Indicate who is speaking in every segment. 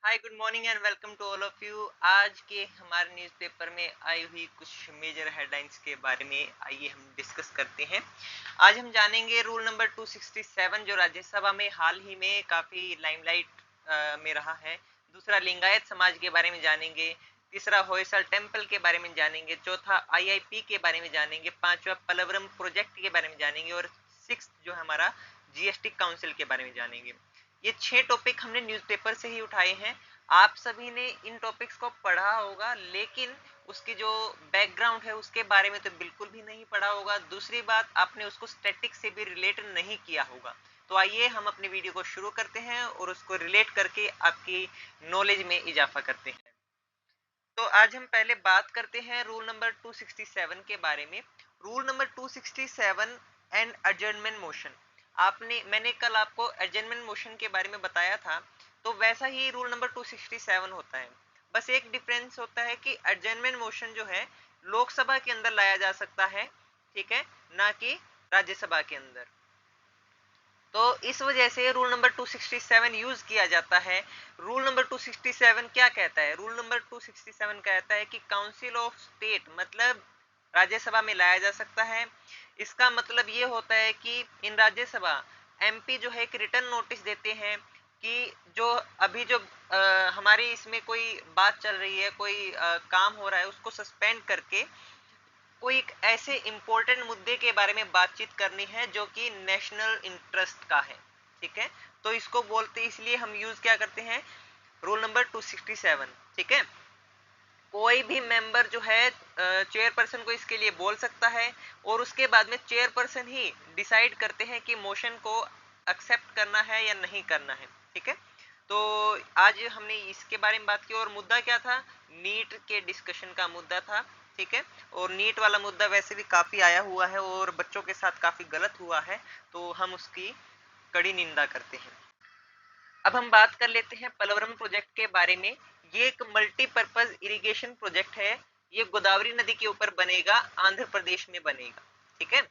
Speaker 1: Hi good morning and welcome to all of you. आज के हमारे न्यूज़पेपर में आई हुई कुछ मेजर हेडलाइंस के बारे में आइए हम डिस्कस करते हैं। आज हम जानेंगे रूल नंबर 267 जो राज्यसभा में हाल ही में काफ़ी लाइमलाइट में रहा है। दूसरा लिंगायत समाज के बारे में जानेंगे। तीसरा होयसल टेम्पल के बारे में जानेंगे। चौथा आईआईपी के बारे में जानेंगे। पांचवा पलवरम प्रोजेक्ट के बारे में जानेंगे और सिक्स जो हमारा जीएसटी काउंसिल के बारे में जानेंगे। ये 6 टॉपिक हमने न्यूज़पेपर से ही उठाए हैं। आप सभी ने इन टॉपिक्स को पढ़ा होगा, लेकिन उसकी जो बैकग्राउंड है उसके बारे में तो बिल्कुल भी नहीं पढ़ा होगा। दूसरी बात, आपने उसको स्टैटिक से भी रिलेट नहीं किया होगा। तो आइए हम अपनी वीडियो को शुरू करते हैं और उसको रिलेट करके आपकी नॉलेज में इजाफा करते हैं। तो आज हम पहले बात करते हैं रूल नंबर 267 के बारे में। Rule number 267 and adjournment motion. मैंने कल आपको एडजर्नमेंट मोशन के बारे में बताया था, तो वैसा ही रूल नंबर 267 होता है। बस एक डिफरेंस होता है कि एडजर्नमेंट मोशन जो है लोकसभा के अंदर लाया जा सकता है, ठीक है, ना कि राज्यसभा के अंदर। तो इस वजह से रूल नंबर 267 यूज किया जाता है। रूल नंबर 267 क्या कहता है? रूल नंबर 267 कहता है कि काउंसिल ऑफ स्टेट मतलब राज्यसभा में लाया जा सकता है। इसका मतलब ये होता है कि इन राज्यसभा एमपी जो है एक रिटर्न नोटिस देते हैं कि जो अभी जो हमारी इसमें कोई बात चल रही है, कोई काम हो रहा है, उसको सस्पेंड करके कोई एक ऐसे इंपॉर्टेंट मुद्दे के बारे में बातचीत करनी है जो कि नेशनल इंटरेस्ट का है, ठीक है। तो इसको बोलते इसलिए हम यूज क्या करते हैं, रूल नंबर 267, ठीक है। कोई भी मेंबर जो है चेयरपर्सन को इसके लिए बोल सकता है और उसके बाद में चेयरपर्सन ही डिसाइड करते हैं कि मोशन को एक्सेप्ट करना है या नहीं करना है, ठीक है। तो आज हमने इसके बारे में बात की और मुद्दा क्या था, नीट के डिस्कशन का मुद्दा था, ठीक है। और नीट वाला मुद्दा वैसे भी काफी आया हुआ है और बच्चों के साथ काफी गलत हुआ है, तो हम उसकी कड़ी निंदा करते हैं। अब हम बात कर लेते हैं पलवरम प्रोजेक्ट के बारे में। ये एक मल्टीपर्पज इरिगेशन प्रोजेक्ट है। ये गोदावरी नदी के ऊपर बनेगा, आंध्र प्रदेश में बनेगा, ठीक है।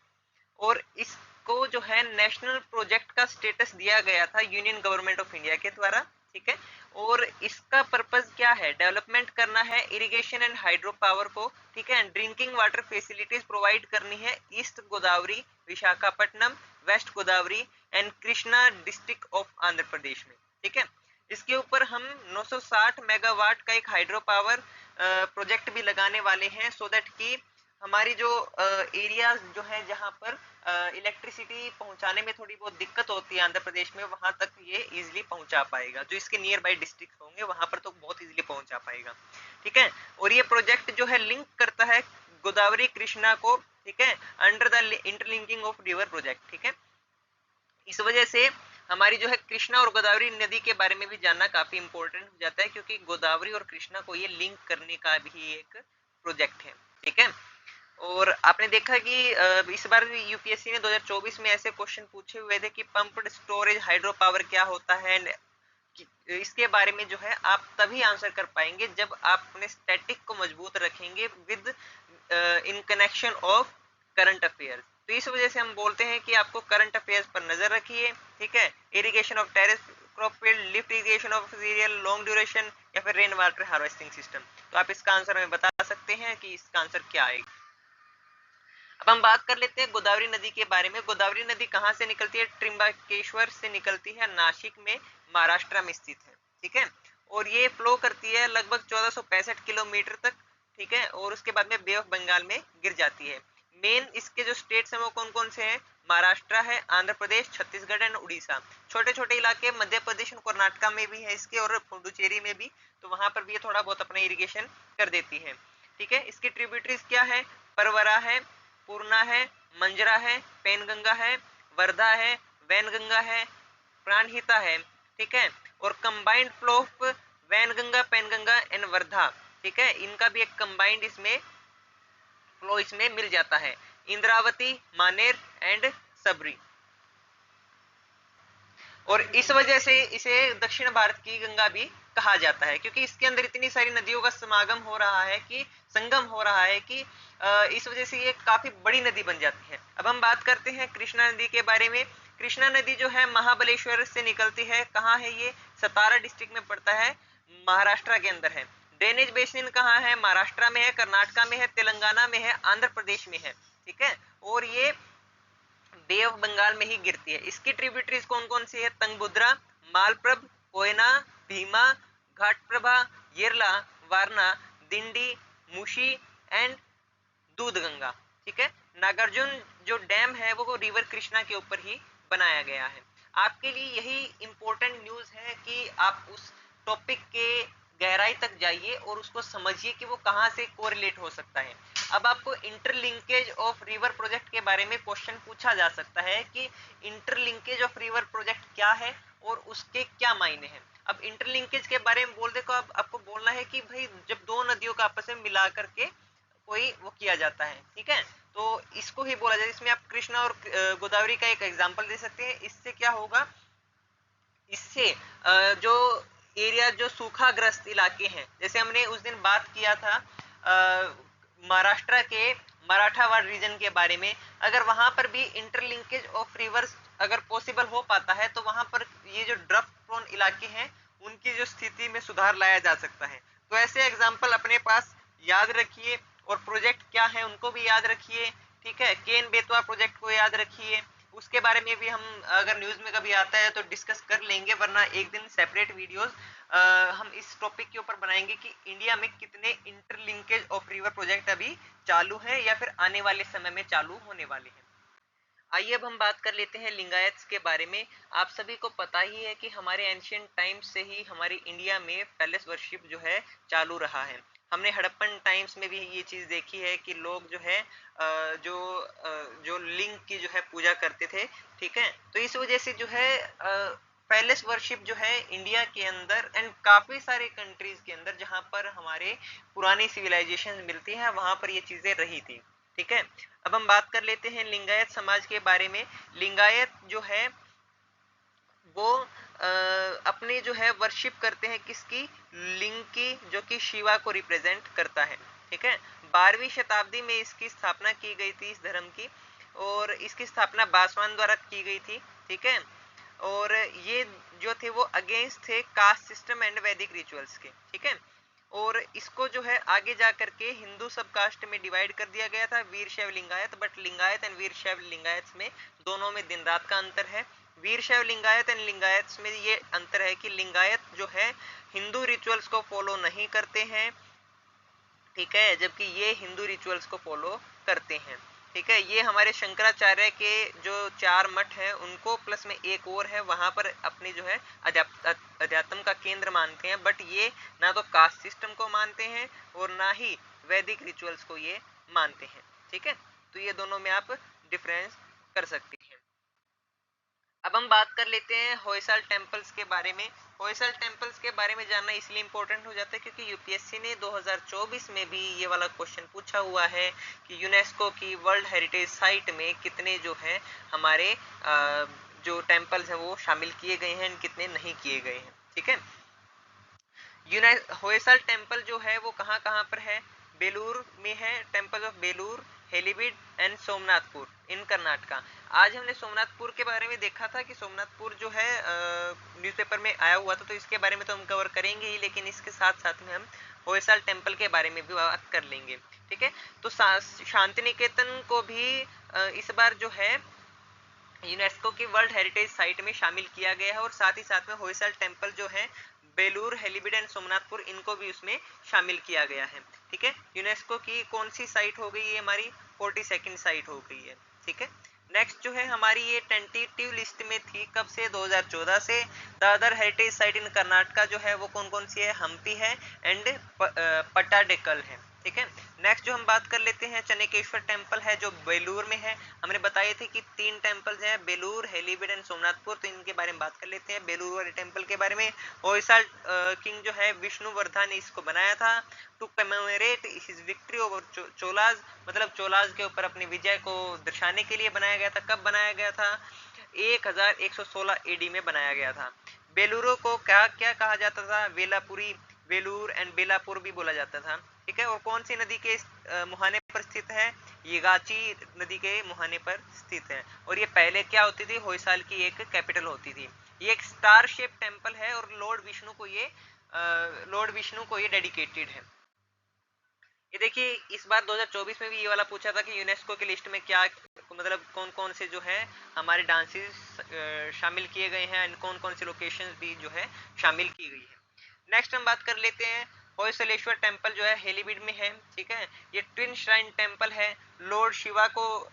Speaker 1: और इसको जो है नेशनल प्रोजेक्ट का स्टेटस दिया गया था यूनियन गवर्नमेंट ऑफ इंडिया के द्वारा, ठीक है। और इसका पर्पस क्या है, डेवलपमेंट करना है इरिगेशन एंड हाइड्रो पावर को, ठीक है। ड्रिंकिंग वाटर फैसिलिटीज प्रोवाइड करनी है east Godavari, Visakhapatnam, west Godavari and Krishna district of Andhra Pradesh में, ठीक है। इसके ऊपर हम 960 मेगावाट का एक हाइड्रो पावर प्रोजेक्ट भी लगाने वाले हैं, सो दैट कि हमारी जो एरिया जो है जहां पर इलेक्ट्रिसिटी पहुंचाने में थोड़ी बहुत दिक्कत होती है आंध्र प्रदेश में, वहां तक ये इजीली पहुंचा पाएगा। जो इसके नियर बाई डिस्ट्रिक्ट होंगे वहां पर तो बहुत इजीली पहुंचा पाएगा, ठीक है। और ये प्रोजेक्ट जो है लिंक करता है गोदावरी कृष्णा को, ठीक है, under the interlinking of river project, ठीक है। इस वजह से हमारी जो है कृष्णा और गोदावरी नदी के बारे में भी जानना काफी इंपॉर्टेंट हो जाता है, क्योंकि गोदावरी और कृष्णा को ये लिंक करने का भी एक प्रोजेक्ट है, ठीक है। और आपने देखा कि इस बार यूपीएससी ने 2024 में ऐसे क्वेश्चन पूछे हुए थे कि पंप्ड स्टोरेज हाइड्रो पावर क्या होता है, इसके बारे में जो है आप तभी आंसर कर पाएंगे जब आप अपने स्टैटिक को मजबूत रखेंगे with in connection of current affairs. तो इस वजह से हम बोलते हैं कि आपको करंट अफेयर्स पर नजर रखिए, ठीक है। Irrigation of terrace crop field, lift irrigation of serial, long duration या फिर रेन वाटर हार्वेस्टिंग सिस्टम। तो आप इसका आंसर हमें बता सकते हैं कि इसका आंसर क्या आएगा। अब हम बात कर लेते हैं गोदावरी नदी के बारे में। गोदावरी नदी कहाँ से निकलती है? त्रिंबकेश्वर से निकलती है, नासिक में, महाराष्ट्र में स्थित है, ठीक है। और ये फ्लो करती है लगभग 1465 किलोमीटर तक, ठीक है। और उसके बाद में बे ऑफ बंगाल में गिर जाती है। मेन इसके जो स्टेट्स हैं वो कौन कौन से हैं? महाराष्ट्र है, आंध्र प्रदेश, छत्तीसगढ़ एंड उड़ीसा। छोटे छोटे इलाके मध्य प्रदेश और कर्नाटका में भी है इसके, और पुडुचेरी में भी, तो वहां पर भी ये थोड़ा बहुत अपना इरिगेशन कर देती है, ठीक है। इसकी ट्रिब्यूटरीज क्या है? परवरा है, पूर्णा है, मंजरा है, पेनगंगा है, वर्धा है, वैनगंगा है, प्राणहिता है, ठीक है। और combined flow of Wainganga, Penganga and Wardha, ठीक है, इनका भी एक कंबाइंड इसमें फ्लो इसमें मिल जाता है। इंद्रावती, मानेर एंड सबरी। और इस वजह से इसे दक्षिण भारत की गंगा भी कहा जाता है, क्योंकि इसके अंदर इतनी सारी नदियों का समागम हो रहा है, कि संगम हो रहा है, कि इस वजह से ये काफी बड़ी नदी बन जाती है। अब हम बात करते हैं कृष्णा नदी के बारे में। कृष्णा नदी जो है महाबलेश्वर से निकलती है। कहाँ है ये? सतारा डिस्ट्रिक्ट में पड़ता है, महाराष्ट्र के अंदर है। ड्रेनेज बेसिन कहाँ है? महाराष्ट्र में है, कर्नाटका में है, तेलंगाना में है, आंध्र प्रदेश में है, ठीक है। और ये बे ऑफ बंगाल में ही गिरती है। इसकी ट्रिब्यूटरीज कौन कौन सी है? तंगभद्रा, मालप्रभ, कोयना, भीमा, घाटप्रभा, येरला, वारणा, दिंडी, मुशी एंड दूधगंगा, ठीक है। नागार्जुन जो डैम है वो रिवर कृष्णा के ऊपर ही बनाया गया है। आपके लिए यही इंपॉर्टेंट न्यूज है कि आप उस टॉपिक के गहराई तक जाइए और उसको समझिए कि वो कहां से कोरिलेट हो सकता है। अब आपको इंटरलिंकेज ऑफ रिवर प्रोजेक्ट के बारे में क्वेश्चन पूछा जा सकता है कि इंटरलिंकेज ऑफ रिवर प्रोजेक्ट क्या है और उसके क्या मायने हैं। अब इंटरलिंकेज के बारे में बोल दे तो आपको बोलना है कि भाई जब दो नदियों का आपस में मिला करके कोई वो किया जाता है, ठीक है, तो इसको ही बोला जाता है। इसमें आप कृष्णा और गोदावरी का एक एग्जांपल दे सकते हैं। इससे क्या होगा? इससे जो एरिया जो सूखाग्रस्त इलाके हैं, जैसे हमने उस दिन बात किया था महाराष्ट्र के मराठावाड़ रीजन के बारे में, अगर वहां पर भी इंटरलिंकेज ऑफ रिवर्स अगर पॉसिबल हो पाता है तो वहां पर ये जो ड्रफ्ट प्रोन इलाके हैं उनकी जो स्थिति में सुधार लाया जा सकता है। तो ऐसे एग्जाम्पल अपने पास याद रखिए और प्रोजेक्ट क्या है उनको भी याद रखिए, ठीक है। केन बेतवा प्रोजेक्ट को याद रखिए, उसके बारे में भी हम अगर न्यूज में कभी आता है तो डिस्कस कर लेंगे, वरना एक दिन सेपरेट वीडियोस हम इस टॉपिक के ऊपर बनाएंगे कि इंडिया में कितने इंटरलिंकेज ऑफ रिवर प्रोजेक्ट अभी चालू है या फिर आने वाले समय में चालू होने वाले हैं। आइए अब हम बात कर लेते हैं लिंगायत्स के बारे में। आप सभी को पता ही है कि हमारे एंशियंट टाइम्स से ही हमारे इंडिया में पैलेस वर्शिप जो है चालू रहा है। हमने हड़प्पन टाइम्स में भी ये चीज देखी है कि लोग जो है जो लिंग की जो है पूजा करते थे, ठीक है। तो इस वजह से जो है पैलेस वर्शिप जो है इंडिया के अंदर एंड काफी सारे कंट्रीज के अंदर जहां पर हमारे पुरानी सिविलाइजेशन मिलती है वहां पर ये चीजें रही थी, ठीक है। अब हम बात कर लेते हैं लिंगायत समाज के बारे में। लिंगायत जो है वो अपने जो है वर्शिप करते हैं किसकी? लिंग की, जो कि शिवा को रिप्रेजेंट करता है, ठीक है। 12वीं शताब्दी में इसकी स्थापना की गई थी इस धर्म की, और इसकी स्थापना बासवान द्वारा की गई थी, ठीक है। और ये जो थे वो अगेंस्ट थे कास्ट सिस्टम एंड वैदिक रिचुअल्स के, ठीक है। और इसको जो है आगे जा करके हिंदू सब कास्ट में डिवाइड कर दिया गया था, वीर शैव लिंगायत। बट लिंगायत एंड वीर शैव लिंगायत में दोनों में दिन रात का अंतर है। वीर शैव लिंगायत एंड लिंगायत में ये अंतर है कि लिंगायत जो है हिंदू रिचुअल्स को फॉलो नहीं करते हैं, ठीक है, जबकि ये हिंदू रिचुअल्स को फॉलो करते हैं, ठीक है। ये हमारे शंकराचार्य के जो 4 मठ है उनको प्लस में एक और है, वहां पर अपनी जो है अध्यात्म का केंद्र मानते हैं। बट ये ना तो कास्ट सिस्टम को मानते हैं और ना ही वैदिक रिचुअल्स को ये मानते हैं, ठीक है। तो ये दोनों में आप डिफरेंस कर सकते हैं। अब हम बात कर लेते हैं होयसल टेम्पल्स के बारे में। होयसल टेम्पल्स के बारे में जानना इसलिए इंपॉर्टेंट हो जाता है क्योंकि यूपीएससी ने 2024 में भी ये वाला क्वेश्चन पूछा हुआ है कि यूनेस्को की वर्ल्ड हेरिटेज साइट में कितने जो है हमारे जो टेम्पल्स हैं वो शामिल किए गए हैं, कितने नहीं किए गए हैं, ठीक है। होयसल टेम्पल जो है वो कहाँ कहाँ पर है? बेलूर में है, temple of Belur, Halebid and Somnathpur in Karnataka. आज हमने सोमनाथपुर के बारे में देखा था कि सोमनाथपुर जो है न्यूज़पेपर में आया हुआ था, तो इसके बारे में तो हम कवर करेंगे ही, लेकिन इसके साथ साथ में हम होयसल टेम्पल के बारे में भी बात कर लेंगे, ठीक है। तो शांति निकेतन को भी इस बार जो है यूनेस्को की वर्ल्ड हेरिटेज साइट में शामिल किया गया है, और साथ ही साथ में होयसल टेम्पल जो है बेलूर, हेलीबीड एंड सोमनाथपुर इनको भी उसमें शामिल किया गया है, ठीक है। यूनेस्को की कौन सी साइट हो गई है? हमारी 42nd साइट हो गई है, ठीक है। नेक्स्ट जो है हमारी ये टेंटेटिव लिस्ट में थी कब से? 2014 से। द अदर हेरिटेज साइट इन कर्नाटका जो है वो कौन कौन सी है? हम्पी है एंड पट्टाडेकल है, ठीक है। नेक्स्ट जो हम बात कर लेते हैं चनेकेश्वर टेम्पल है जो बेलूर में है। हमने बताए थे कि 3 टेम्पल्स हैं, बेलूर, हेलीबीड एंड सोमनाथपुर, तो इनके बारे में बात कर लेते हैं। बेलूर वाले टेम्पल के बारे में होयसल किंग जो है विष्णुवर्धन ने इसको बनाया था to commemorate his victory over Cholas, मतलब चोलाज के ऊपर अपनी विजय को दर्शाने के लिए बनाया गया था। कब बनाया गया था? 1116 एडी में बनाया गया था। बेलूरो को क्या क्या कहा जाता था? वेलापुरी, वेलूर एंड बेलापुर भी बोला जाता था, ठीक है। और कौन सी नदी के मुहाने पर स्थित है? ये गाची नदी के मुहाने पर स्थित है। और ये पहले क्या होती थी? होयसल की एक कैपिटल होती थी। ये एक स्टार शेप टेम्पल है और लॉर्ड विष्णु को ये लॉर्ड विष्णु को ये डेडिकेटेड है। ये देखिए इस बार 2024 में भी ये वाला पूछा था कि यूनेस्को की लिस्ट में क्या मतलब कौन कौन से जो है हमारे डांसेस शामिल किए गए हैं एंड कौन कौन से लोकेशंस भी जो है शामिल की गई है। नेक्स्ट हम बात कर लेते हैं होयसलेश्वर टेम्पल जो है हेलीबीड में है, ठीक है। ये ट्विन श्राइन टेम्पल है, लॉर्ड शिवा को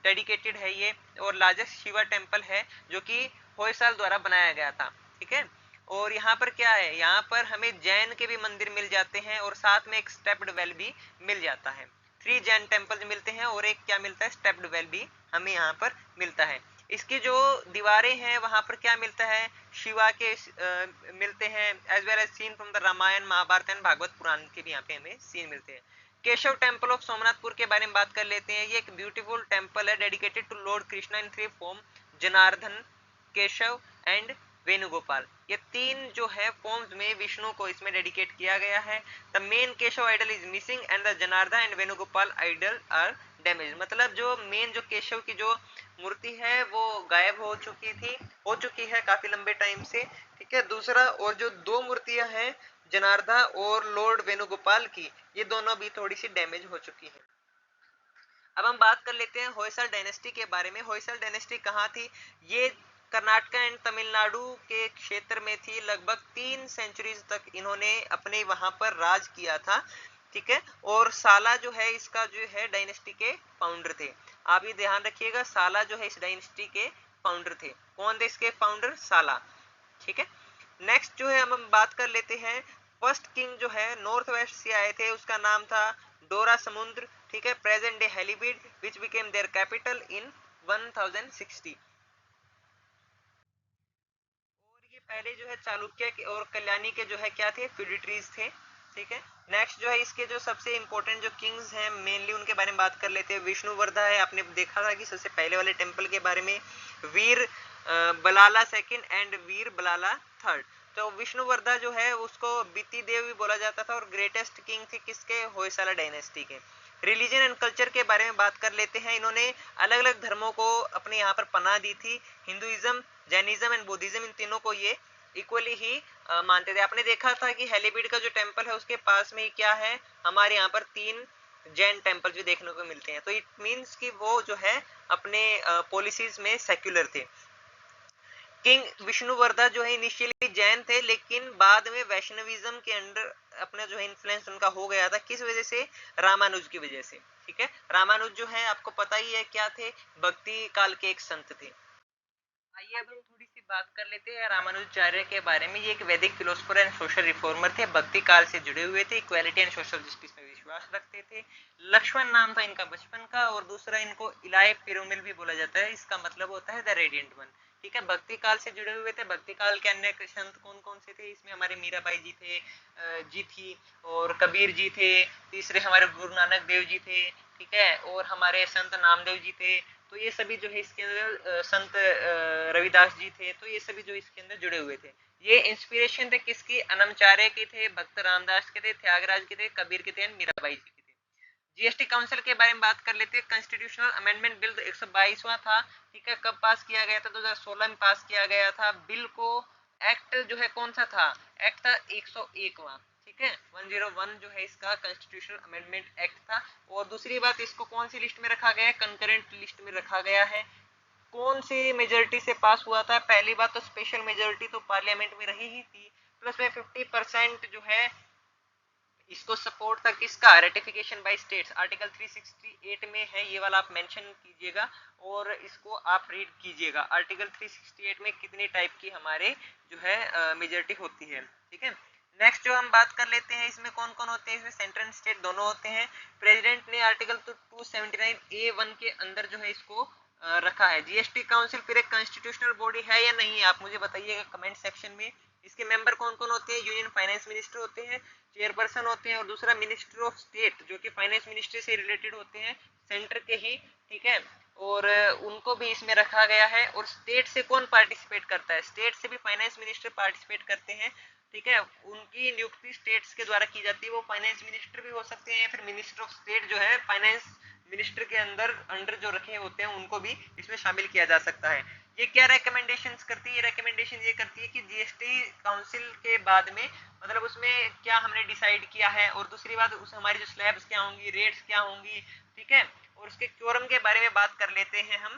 Speaker 1: डेडिकेटेड है ये, और लार्जेस्ट शिवा टेम्पल है जो कि होयसाल द्वारा बनाया गया था, ठीक है। और यहाँ पर क्या है, यहाँ पर हमें जैन के भी मंदिर मिल जाते हैं और साथ में एक स्टेप्ड वेल भी मिल जाता है। 3 जैन टेम्पल्स मिलते हैं और एक क्या मिलता है, स्टेप्ड वेल भी हमें यहाँ पर मिलता है। इसकी जो दीवारें हैं वहां पर क्या मिलता है, शिवा के मिलते हैं, as well as scene from the Ramayana Mahabharata and Bhagavata Purana के भी यहाँ पे हमें सीन मिलते हैं। केशव टेम्पल ऑफ सोमनाथपुर के बारे में बात कर लेते हैं। ये एक ब्यूटीफुल टेम्पल है dedicated to lord Krishna in 3 form, Janardan, Keshav and Venugopal. ये 3 जो है फॉर्म्स में विष्णु को इसमें डेडिकेट किया गया है। The main Keshav idol is missing and the Janardan and Venugopal idol are damage. मतलब जो मेन जो केशव की जो मूर्ति है वो गायब हो चुकी है काफी लंबे टाइम से, ठीक है। दूसरा, और जो 2 मूर्तियां हैं जनार्दन और लॉर्ड वेणुगोपाल की, ये दोनों भी थोड़ी सी डैमेज हो चुकी है। अब हम बात कर लेते हैं होयसल डायनेस्टी के बारे में। होयसल डायनेस्टी कहाँ थी, ये कर्नाटक एंड तमिलनाडु के क्षेत्र में थी। लगभग 3 सेंचुरीज तक इन्होंने अपने वहां पर राज किया था, ठीक है। और साला जो है इसका जो है डायनेस्टी के फाउंडर थे। आप ये ध्यान रखिएगा, साला जो है इस डायनेस्टी के फाउंडर थे। कौन थे इसके फाउंडर, साला, ठीक है। नेक्स्ट जो है हम बात कर लेते हैं, फर्स्ट किंग जो है नॉर्थ वेस्ट से आए थे, उसका नाम था डोरा समुद्र, ठीक है। Present day Halebid which became their capital in 1060। और ये पहले जो है चालुक्य के और कल्याणी के जो है क्या थे, फ्यूडिटरीज थे, ठीक है। नेक्स्ट जो है इसके जो सबसे इंपॉर्टेंट जो किंग्स हैं मेनली उनके बारे में बात कर लेते हैं। विष्णुवर्धा है, आपने देखा था कि सबसे पहले वाले टेम्पल के बारे में, Veera Ballala second and Veera Ballala third. तो विष्णुवर्धा जो है उसको बीती देव भी बोला जाता था और ग्रेटेस्ट किंग थे किसके, होयसाला डायनेस्टी के। रिलीजन एंड कल्चर के बारे में बात कर लेते हैं। इन्होंने अलग अलग धर्मों को अपने यहाँ पर पनाह दी थी। हिंदुइज्म, जैनिज्म एंड बुद्धिज्म, इन तीनों को ये इक्वली ही मानते थे। आपने देखा था कि हेलीबीड का जो टेम्पल है उसके पास में ही क्या है, हमारे यहाँ पर 3 जैन टेम्पल भी देखने को मिलते हैं। तो इट मीन्स कि वो जो है अपने पॉलिसीज में सेक्युलर थे। किंग विष्णुवर्धा जो है इनिशियली जैन थे, लेकिन बाद में वैष्णविज्म के अंडर अपना जो है इन्फ्लुएंस उनका हो गया था। किस वजह से, रामानुज की वजह से, ठीक है। रामानुज जो है आपको पता ही है क्या थे, भक्ति काल के एक संत थे। आइए अब हम थोड़ी सी बात कर लेते हैं रामानुजाचार्य के बारे में। ये एक वैदिक फिलोसफर एंड सोशल रिफॉर्मर थे, भक्ति काल से जुड़े हुए थे, इक्वालिटी एंड सोशल जस्टिस में विश्वास रखते थे। लक्ष्मण नाम था इनका बचपन का, और दूसरा इनको इलाय पेरुमल भी बोला जाता है, इसका मतलब होता है द रेडिएंट वन, ठीक है। भक्ति काल से जुड़े हुए थे। भक्ति काल के अन्य संत कौन कौन से थे, इसमें हमारे मीराबाई जी थे, जी थी, और कबीर जी थे, तीसरे हमारे गुरु नानक देव जी थे, ठीक है, और हमारे संत नामदेव जी थे। तो ये सभी जो है इसके अंदर संत रविदास जी थे, तो ये सभी जो इसके अंदर जुड़े हुए थे। ये इंस्पिरेशन थे किसकी, अनमचार्य के थे, भक्त रामदास के थे, त्यागराज के थे, कबीर के थे, मीराबाई जी के थे। जीएसटी काउंसिल के बारे में बात कर लेते हैं। कॉन्स्टिट्यूशनल अमेंडमेंट बिल 122वां था, ठीक है। कब पास किया गया था, 2016 में पास किया गया था। बिल को एक्ट जो है कौन सा था, एक्ट था 101वां, ठीक है। 101 जो है इसका कॉन्स्टिट्यूशनल अमेंडमेंट एक्ट था। और दूसरी बात, इसको कौन सी लिस्ट में रखा गया है, कंकरेंट लिस्ट में रखा गया है। कौन सी मेजोरिटी से पास हुआ था, पहली बात तो स्पेशल मेजोरिटी तो पार्लियामेंट में रही ही थी, प्लस में 50% जो है इसको सपोर्ट था किसका, रेटिफिकेशन बाय स्टेट्स, आर्टिकल 368 में है, ये वाला आप मेंशन कीजिएगा और इसको आप रीड कीजिएगा। आर्टिकल 368 में कितनी टाइप की हमारे जो है मेजोरिटी होती है, ठीक है। नेक्स्ट जो हम बात कर लेते हैं, इसमें कौन कौन होते हैं, इसमें सेंट्रल स्टेट दोनों होते हैं। प्रेसिडेंट ने आर्टिकल 279A1 के अंदर जो है इसको रखा है। जीएसटी काउंसिल फिर एक कॉन्स्टिट्यूशनल बॉडी है या नहीं है, आप मुझे बताइएगा कमेंट सेक्शन में। इसके मेंबर कौन कौन होते हैं, यूनियन फाइनेंस मिनिस्टर होते हैं, चेयरपर्सन होते हैं, और दूसरा मिनिस्टर ऑफ स्टेट जो कि फाइनेंस मिनिस्ट्री से रिलेटेड होते हैं, सेंटर के ही, ठीक है। और उनको भी इसमें रखा गया है। और स्टेट से कौन पार्टिसिपेट करता है, स्टेट से भी फाइनेंस मिनिस्टर पार्टिसिपेट करते हैं, ठीक है। उनकी नियुक्ति स्टेट्स के द्वारा की जाती है, वो फाइनेंस मिनिस्टर भी हो सकते हैं, फिर मिनिस्टर ऑफ स्टेट जो है फाइनेंस मिनिस्टर के अंडर जो रखे होते हैं उनको भी इसमें शामिल किया जा सकता है। ये क्या रिकमेंडेशंस करती है? रिकमेंडेशन ये करती है कि जीएसटी काउंसिल के बाद में मतलब उसमें क्या हमने डिसाइड किया है, और दूसरी बात उस हमारी जो स्लैब्स क्या होंगी, रेट्स क्या होंगी, ठीक है, और उसके क्योरम के बारे में बात कर लेते हैं हम।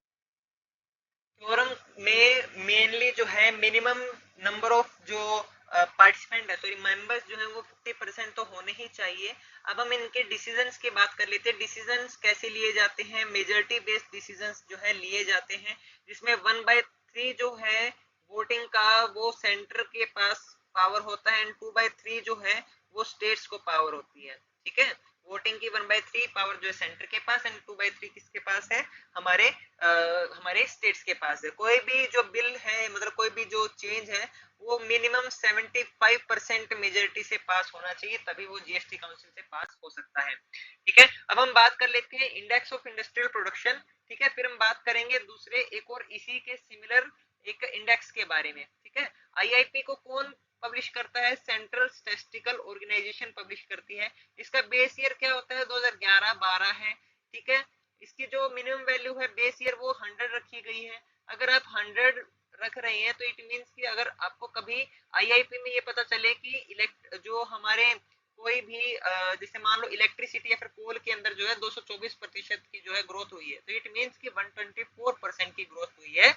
Speaker 1: क्योरम में मेनली जो है मिनिमम नंबर ऑफ जो पार्टिसिपेंट है, सॉरी मेंबर्स जो है वो 50% तो होने ही चाहिए। अब हम इनके डिसीजंस की बात कर लेते हैं। डिसीजंस कैसे लिए जाते हैं? मेजॉरिटी बेस्ड डिसीजंस जो है लिए जाते हैं, जिसमें 1/3 जो है वोटिंग का वो सेंटर के पास पावर होता है, एंड 2/3 जो है वो स्टेट्स को पावर होती है। ठीक है, वोटिंग की 1/3 पावर जो है सेंटर के पास, एंड 2/3 किसके पास है? हमारे स्टेट्स के पास है। कोई भी जो बिल है, मतलब कोई भी जो चेंज है, वो मिनिमम 75% मेजोरिटी से पास होना चाहिए, तभी वो जीएसटी काउंसिल से पास हो सकता है। ठीक है, अब हम बात कर लेते हैं इंडेक्स ऑफ इंडस्ट्रियल प्रोडक्शन। ठीक है, फिर हम बात करेंगे दूसरे एक और इसी के सिमिलर एक इंडेक्स के बारे में। ठीक है, आईआईपी को कौन पब्लिश करता है? सेंट्रल स्टैटिस्टिकल ऑर्गेनाइजेशन पब्लिश करती है। इसका बेस ईयर क्या होता है? 2011-12 है। ठीक है, इसकी जो मिनिमम वैल्यू है बेस ईयर वो 100 रखी गई है। अगर आप 100 रख रहे हैं तो इट मींस कि अगर आपको कभी आईआईपी में ये पता चले कि जो हमारे कोई भी जैसे मान लो इलेक्ट्रिसिटी या फिर कोल के अंदर जो है 224% की जो है ग्रोथ हुई है, तो इट मींस कि 124% की ग्रोथ हुई है,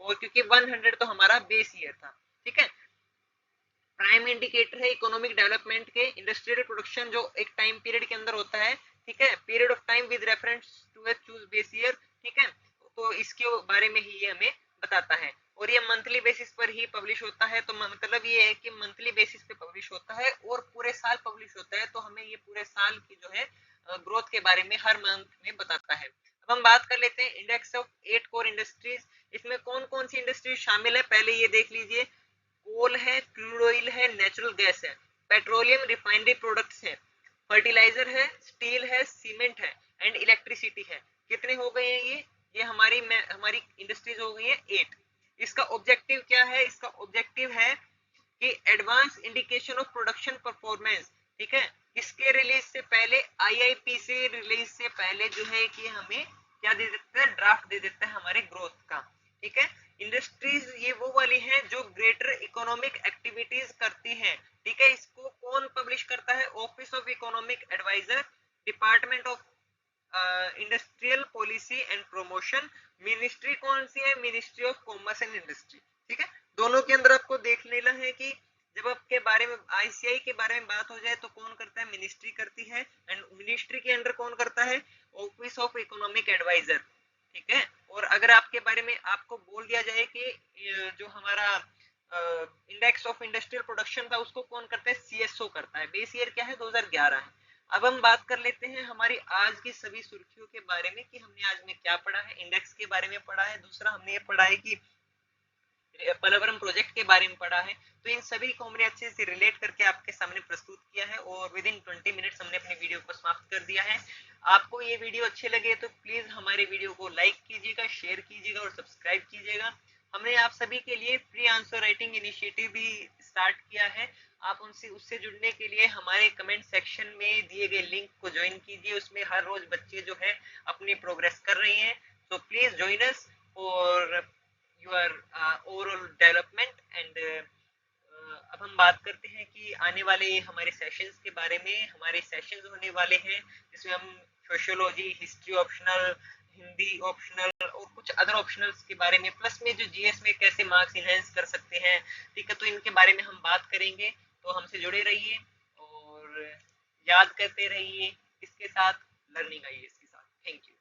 Speaker 1: और क्योंकि 100 तो हमारा बेस ईयर था। ठीक है, प्राइम इंडिकेटर है इकोनॉमिक डेवलपमेंट के। इंडस्ट्रियल प्रोडक्शन जो एक टाइम पीरियड के अंदर होता है, ठीक है, period of time with reference to a choose base year. ठीक है, तो इसके बारे में ही ये हमें बताता है, और ये मंथली बेसिस पर ही पब्लिश होता है। तो मतलब ये है कि मंथली बेसिस पे पब्लिश होता है और पूरे साल पब्लिश होता है, तो हमें ये पूरे साल की जो है ग्रोथ के बारे में हर मंथ में बताता है। अब हम बात कर लेते हैं इंडेक्स ऑफ 8 कोर इंडस्ट्रीज। इसमें कौन कौन सी इंडस्ट्रीज शामिल है, पहले ये देख लीजिए। कोल है, क्रूड ऑयल है, नेचुरल गैस है, पेट्रोलियम रिफाइनरी प्रोडक्ट्स है, फर्टिलाइजर है, स्टील है, सीमेंट है, एंड इलेक्ट्रिसिटी है। कितने हो गए हैं ये हमारी इंडस्ट्रीज हो गई है 8। इसका ऑब्जेक्टिव क्या है? इसका ऑब्जेक्टिव है कि advance indication of production performance. ठीक है, इसके रिलीज से पहले, आईआईपी से रिलीज से पहले जो है कि हमें क्या दे देता है? ड्राफ्ट दे देता है हमारे ग्रोथ का। ठीक है, इंडस्ट्रीज ये वो वाली हैं जो ग्रेटर इकोनॉमिक एक्टिविटीज करती हैं। ठीक है, इसको कौन पब्लिश करता है? Office of economic adviser, department of industrial policy and promotion. Ministry कौन सी है? Ministry of commerce and industry. ठीक है, दोनों के अंदर आपको देख लेना है कि जब आपके बारे में आईसीआई के बारे में बात हो जाए तो कौन करता है? मिनिस्ट्री करती है, एंड मिनिस्ट्री के अंडर कौन करता है? Office of economic adviser. ठीक है, और अगर आपके बारे में आपको बोल दिया जाए कि जो हमारा इंडेक्स ऑफ इंडस्ट्रियल प्रोडक्शन था उसको कौन करता है? सीएसओ करता है। बेस ईयर क्या है? 2011 है। अब हम बात कर लेते हैं हमारी आज की सभी सुर्खियों के बारे में कि हमने आज में क्या पढ़ा है। इंडेक्स के बारे में पढ़ा है, दूसरा हमने ये पढ़ा है कि पर्यावरण प्रोजेक्ट के बारे में पढ़ा है। तो इन सभी को हमने अच्छे से रिलेट करके आपके सामने प्रस्तुत किया है, और विद इन 20 मिनट्स हमने अपनी वीडियो को समाप्त कर दिया है। आपको ये वीडियो अच्छे लगे तो प्लीज हमारे वीडियो को लाइक कीजिएगा, शेयर कीजिएगा और सब्सक्राइब कीजिएगा। हमने आप सभी के लिए फ्री आंसर राइटिंग इनिशिएटिव भी स्टार्ट किया है। आप उससे जुड़ने के लिए हमारे कमेंट सेक्शन में दिए गए लिंक को ज्वाइन कीजिए। उसमें हर रोज बच्चे जो है अपनी प्रोग्रेस कर रहे हैं, तो please join us for your overall development. And अब हम बात करते हैं कि आने वाले हमारे सेशंस के बारे में। हमारे सेशंस होने वाले हैं जिसमें हम sociology, history optional, Hindi optional और कुछ अदर ऑप्शनल्स के बारे में, प्लस में जो जीएस में कैसे मार्क्स इनहेंस कर सकते हैं, ठीक है, तो इनके बारे में हम बात करेंगे। तो हमसे जुड़े रहिए और याद करते रहिए इसके साथ, लर्निंग आइए इसके साथ। Thank you.